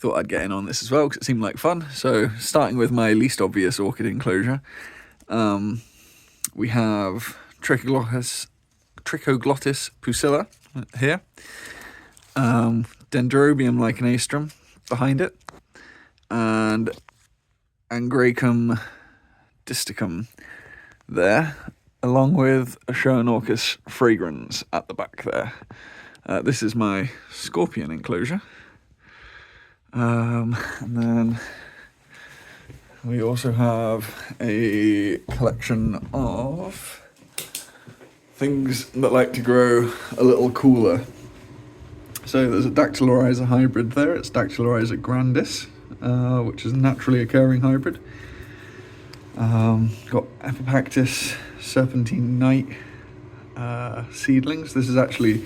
thought I'd get in on this as well because it seemed like fun. So starting with my least obvious orchid enclosure, we have Trichoglottis pusilla here, Dendrobium licheniastrum behind it, and Angraecum disticum there, along with a Schoenorchis fragrans at the back there. This is my scorpion enclosure. And then we also have a collection of things that like to grow a little cooler. So there's a Dactylorhiza hybrid there. It's Dactylorhiza grandis, which is a naturally occurring hybrid. Got Epipactis serpentine night seedlings. This is actually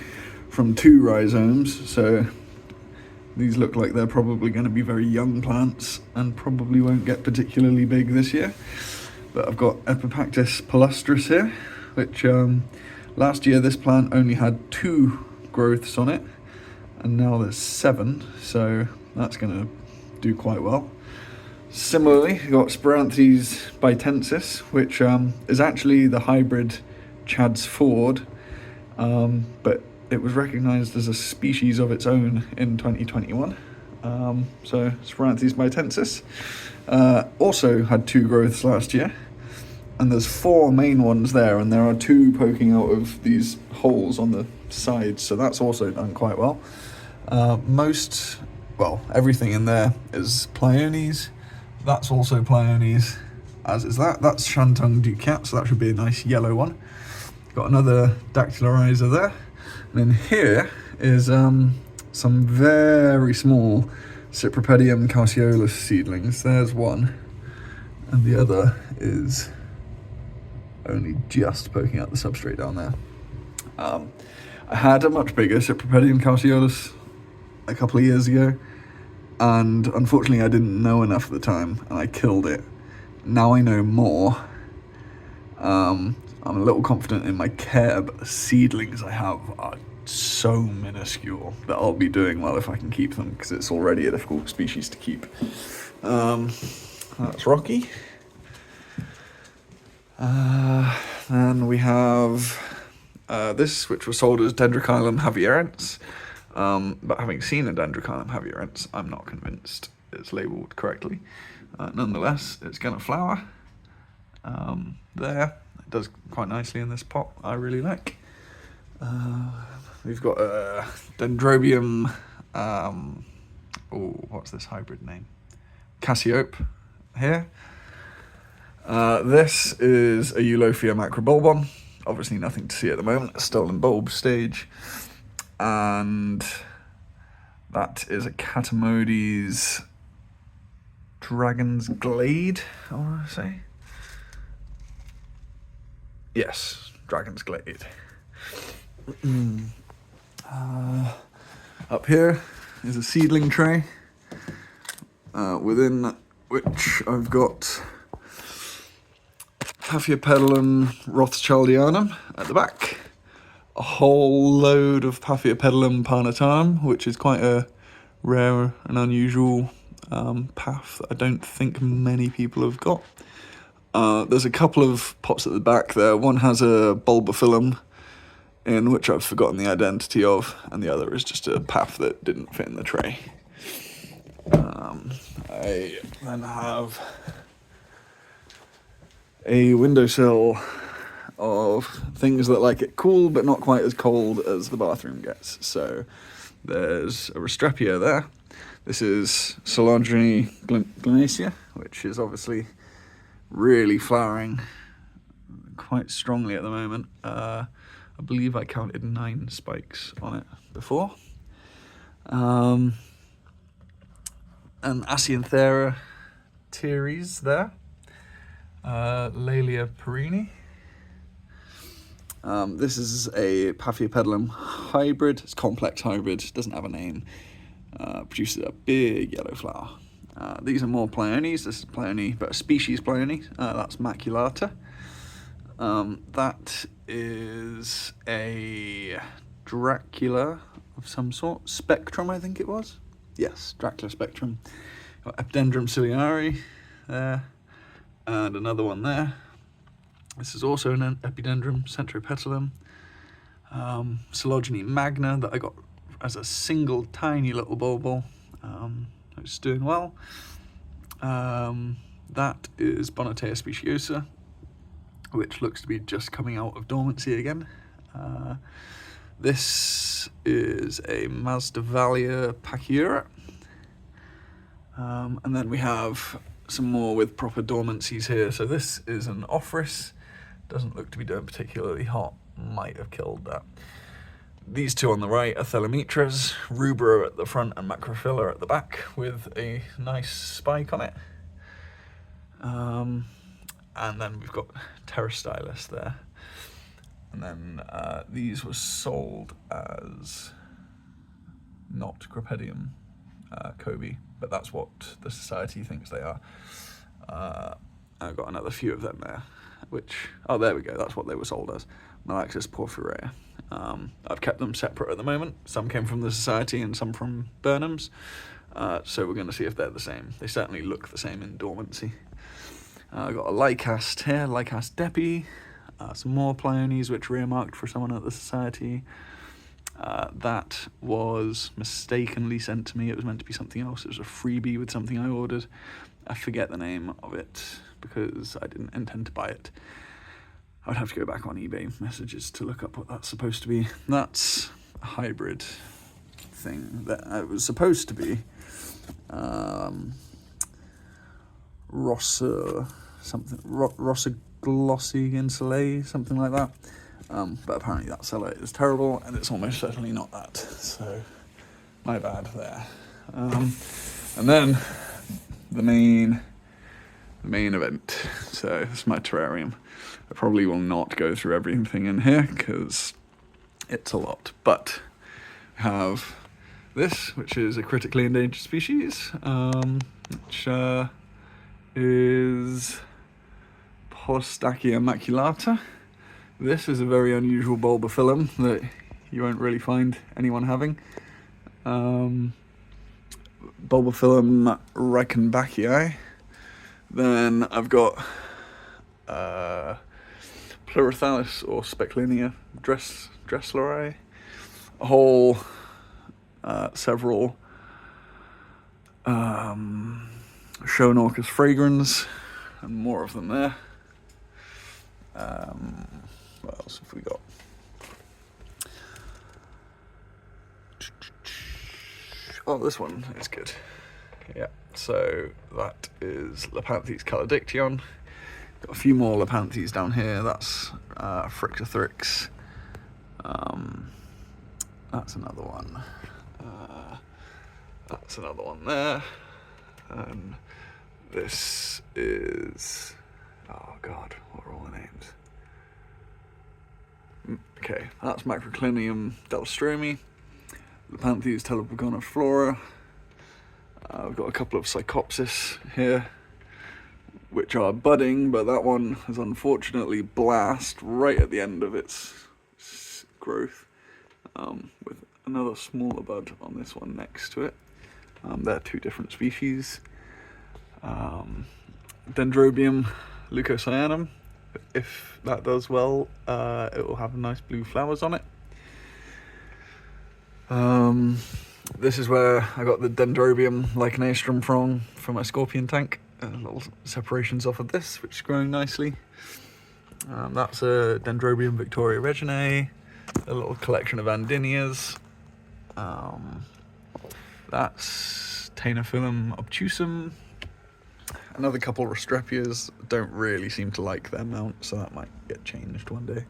from 2 rhizomes, so these look like they're probably going to be very young plants and probably won't get particularly big this year. But I've got Epipactis palustris here, which last year this plant only had 2 growths on it, and now there's 7, so that's going to do quite well. Similarly, we've got Spiranthes bitensis, which is actually the hybrid Chad's Ford, but it was recognised as a species of its own in 2021. So Spiranthes bitensis also had 2 growths last year, and there's 4 main ones there, and there are 2 poking out of these holes on the sides, so that's also done quite well. Everything in there is Pliones. That's also Pliones, as is that. That's Shantung Ducat, so that should be a nice yellow one. Got another Dactylorhiza there. And then here is some very small Cypripedium calceolus seedlings. There's one, and the other is only just poking out the substrate down there. I had a much bigger Cypripedium calceolus a couple of years ago, and unfortunately I didn't know enough at the time, and I killed it. Now I know more. I'm a little confident in my care, but the seedlings I have are so minuscule that I'll be doing well if I can keep them, because it's already a difficult species to keep. That's Rocky. Then we have this, which was sold as Dendrochilum javierens, but having seen a Dendrochilum javierens, I'm not convinced it's labelled correctly. Nonetheless, it's going to flower. There, it does quite nicely in this pot, I really like. We've got a Dendrobium, what's this hybrid name? Cassiope here. This is a Eulophia macrobulbon. Obviously nothing to see at the moment, it's still in bulb stage. And that is a Catamodes Dragon's Glade, I want to say. Yes, Dragon's Glade. Up here is a seedling tray, within which I've got Paphiopedilum rothschildianum at the back, a whole load of Paphiopedilum parnatanum, which is quite a rare and unusual path that I don't think many people have got. There's a couple of pots at the back there. One has a bulbophyllum, in which I've forgotten the identity of, and the other is just a path that didn't fit in the tray. I then have a windowsill of things that like it cool, but not quite as cold as the bathroom gets. So there's a Restrepia there. This is Solandrine glanacea, which is obviously really flowering quite strongly at the moment. I believe I counted 9 spikes on it before. And Asianthera teres there. Laelia perini. This is a Paphiopedilum hybrid. It's complex hybrid, doesn't have a name. Produces a big yellow flower. These are more Pliones. This is Plione, but a species Plione. That's Maculata. That is a Dracula of some sort. Spectrum, I think it was. Yes, Dracula spectrum. Got Epidendrum ciliare there, and another one there. This is also an Epidendrum centropetalum. Coelogene magna that I got as a single tiny little bulbul. It's doing well. That is Bonatea speciosa, which looks to be just coming out of dormancy again. This is a Masdevallia pachyura. And then we have some more with proper dormancies here. So this is an Ophrys. Doesn't look to be doing particularly hot. Might have killed that. These two on the right are Thelamitras, rubra at the front and macrophylla at the back with a nice spike on it. And then we've got Pterostylis there. And then these were sold as not Crepedium Kobe, but that's what the society thinks they are. I've got another few of them there, which, oh, there we go, that's what they were sold as, Malaxis porphyrea. I've kept them separate at the moment. Some came from the society and some from Burnham's, so we're going to see if they're the same. They certainly look the same in dormancy. I've got a Lycast here, Lycast depi, some more Pliones which were earmarked for someone at the society. That was mistakenly sent to me. It was meant to be something else. It was a freebie with something I ordered. I forget the name of it because I didn't intend to buy it. I'd have to go back on eBay messages to look up what that's supposed to be. That's a hybrid thing that it was supposed to be. Rossa glossy insulae, something like that. But apparently that seller is terrible, and it's almost certainly not that. So, my bad there. And then the main event. So this is my terrarium. I probably will not go through everything in here because it's a lot. But I have this, which is a critically endangered species, which is Polystachya maculata. This is a very unusual bulbophyllum that you won't really find anyone having. Bulbophyllum Reichenbachii. Then I've got Pleurophthalus or Specklinia Dressleri. A whole several Schoenorchus fragrans, and more of them there. What else have we got? Oh, this one is good. Yeah, so that is Lepanthes caladiction. Got a few more Lepanthes down here. That's Phrixothrix. That's another one. That's another one there. And this is, oh god, what are all the names? Okay, that's Macroclinium delstromi, Lepanthes telepagona flora. We've got a couple of Psychopsis here, which are budding, but that one has unfortunately blast right at the end of its growth, with another smaller bud on this one next to it. They're two different species. Dendrobium leucocyanum. If that does well, it will have nice blue flowers on it. This is where I got the Dendrobium lichenastrum from my scorpion tank. Little separations off of this, which is growing nicely. That's a Dendrobium Victoria reginae, a little collection of Andinias. That's Taenophyllum obtusum. Another couple of Restrepias. Don't really seem to like their mount, so that might get changed one day.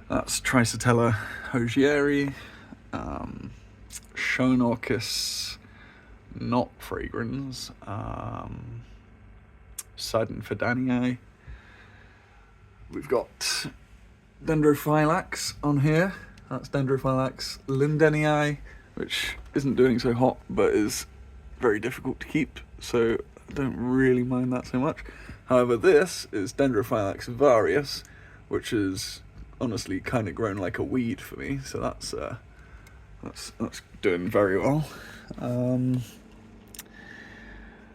That's Trisotella hogieri, Schoenorchus not fragrans, Sidonfidanii. We've got Dendrophylax on here. That's Dendrophylax lindenii, which isn't doing so hot, but is very difficult to keep, so I don't really mind that so much. However, this is Dendrophylax varius, which is honestly kind of grown like a weed for me, so that's that's doing very well.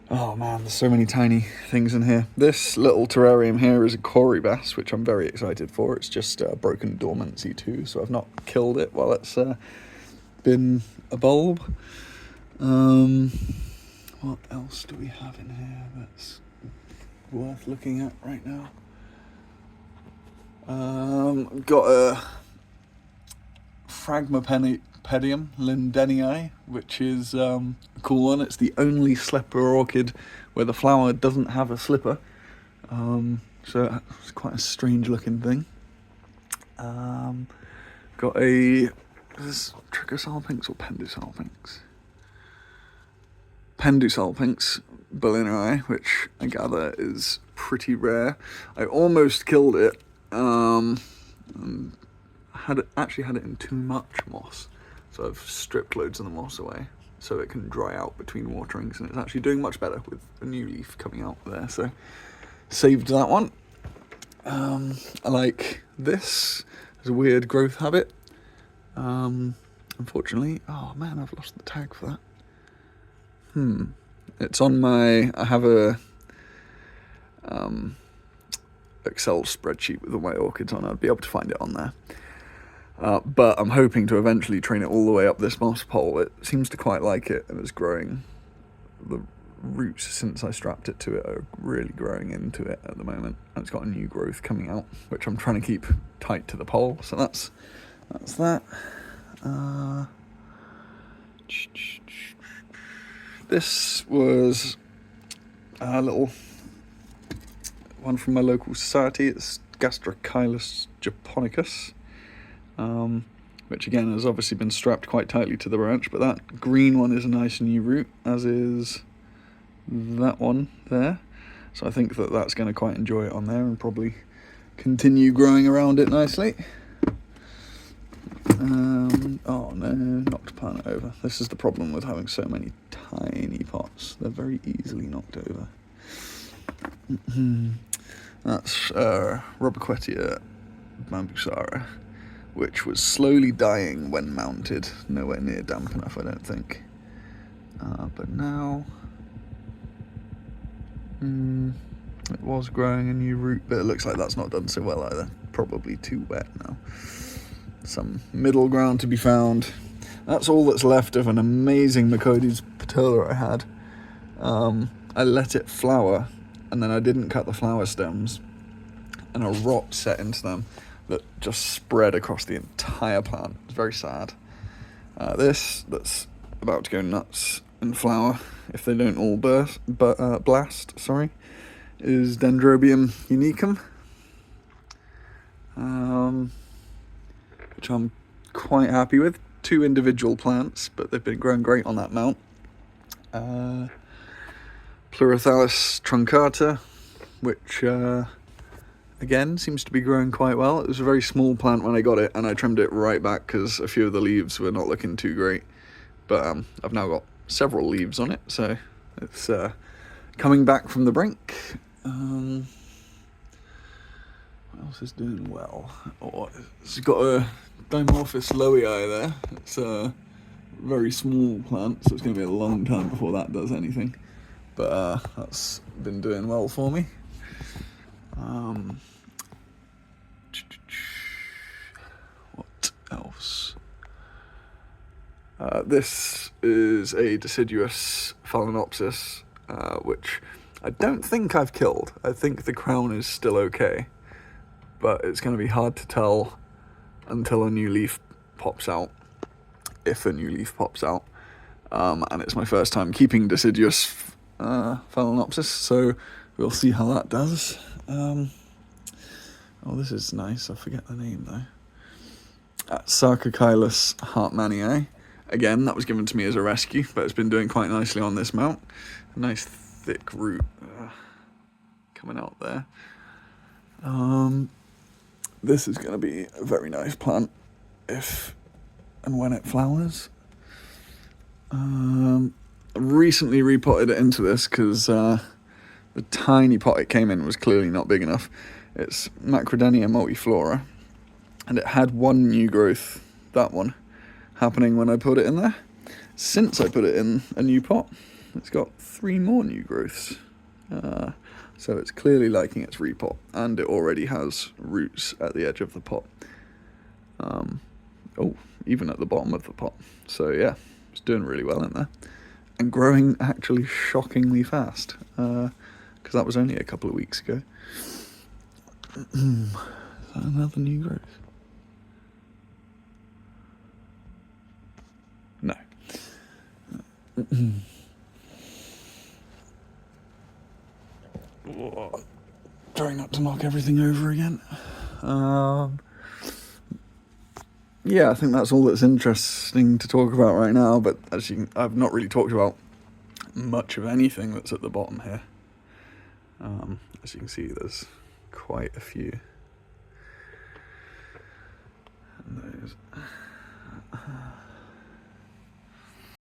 Oh man, there's so many tiny things in here. This little terrarium here is a Cory bass, which I'm very excited for. It's just broken dormancy too, so I've not killed it while it's been a bulb. What else do we have in here that's worth looking at right now? Got a Phragmopedium lindenii, which is a cool one. It's the only slipper orchid where the flower doesn't have a slipper. So it's quite a strange looking thing. Got a... Is this Trichosalpinx or Pendusalpinx? Pendusalpinx berlineri, which I gather is pretty rare. I almost killed it. And actually had it in too much moss, so I've stripped loads of the moss away so it can dry out between waterings, and it's actually doing much better with a new leaf coming out there, so saved that one. I like this. There's a weird growth habit. Unfortunately, oh man, I've lost the tag for that. It's on my, I have a Excel spreadsheet with all my orchids on. I'd be able to find it on there. But I'm hoping to eventually train it all the way up this moss pole. It seems to quite like it, and it's growing. The roots, since I strapped it to it, are really growing into it at the moment. And it's got a new growth coming out, which I'm trying to keep tight to the pole. So that's that. This was a little one from my local society. It's Gastrocylus japonicus, which again has obviously been strapped quite tightly to the branch, but that green one is a nice new root, as is that one there. So I think that that's going to quite enjoy it on there and probably continue growing around it nicely. Oh no, knocked plant over. This is the problem with having so many tiny pots. They're very easily knocked over. That's Robiquetia bambusara, which was slowly dying when mounted, nowhere near damp enough, I don't think. But now it was growing a new root, but it looks like that's not done so well either. Probably too wet now. Some middle ground to be found. That's all that's left of an amazing Macodes patella I had. I let it flower, and then I didn't cut the flower stems, and a rot set into them that just spread across the entire plant. It's very sad. This, that's about to go nuts and flower, if they don't all blast, is Dendrobium unicum, which I'm quite happy with. 2 individual plants, but they've been growing great on that mount. Pleurophthalus truncata, which again seems to be growing quite well. It was a very small plant when I got it, and I trimmed it right back because a few of the leaves were not looking too great. But I've now got several leaves on it, so it's coming back from the brink. What else is doing well? Oh, it's got a Dimorphus lowii there. It's a very small plant, so it's going to be a long time before that does anything. But that's been doing well for me. What else? This is a deciduous Phalaenopsis, which I don't think I've killed. I think the crown is still okay, but it's going to be hard to tell until a new leaf pops out, if a new leaf pops out. And it's my first time keeping deciduous Phalaenopsis, so we'll see how that does. Oh, this is nice. I forget the name though. Sarcocylus hartmanii. Again, that was given to me as a rescue, but it's been doing quite nicely on this mount. A nice thick root coming out there. This is going to be a very nice plant if and when it flowers. I recently repotted it into this because the tiny pot it came in was clearly not big enough. It's Macrodenia multiflora, and it had one new growth. That one happening when I put it in there. Since I put it in a new pot, it's got 3 more new growths. So it's clearly liking its repot, and it already has roots at the edge of the pot. Oh, even at the bottom of the pot. So yeah, it's doing really well in there. And growing actually shockingly fast, because that was only a couple of weeks ago. Is that another new growth? No. Trying not to knock everything over again. Yeah, I think that's all that's interesting to talk about right now, but as I've not really talked about much of anything that's at the bottom here. As you can see, there's quite a few. And those.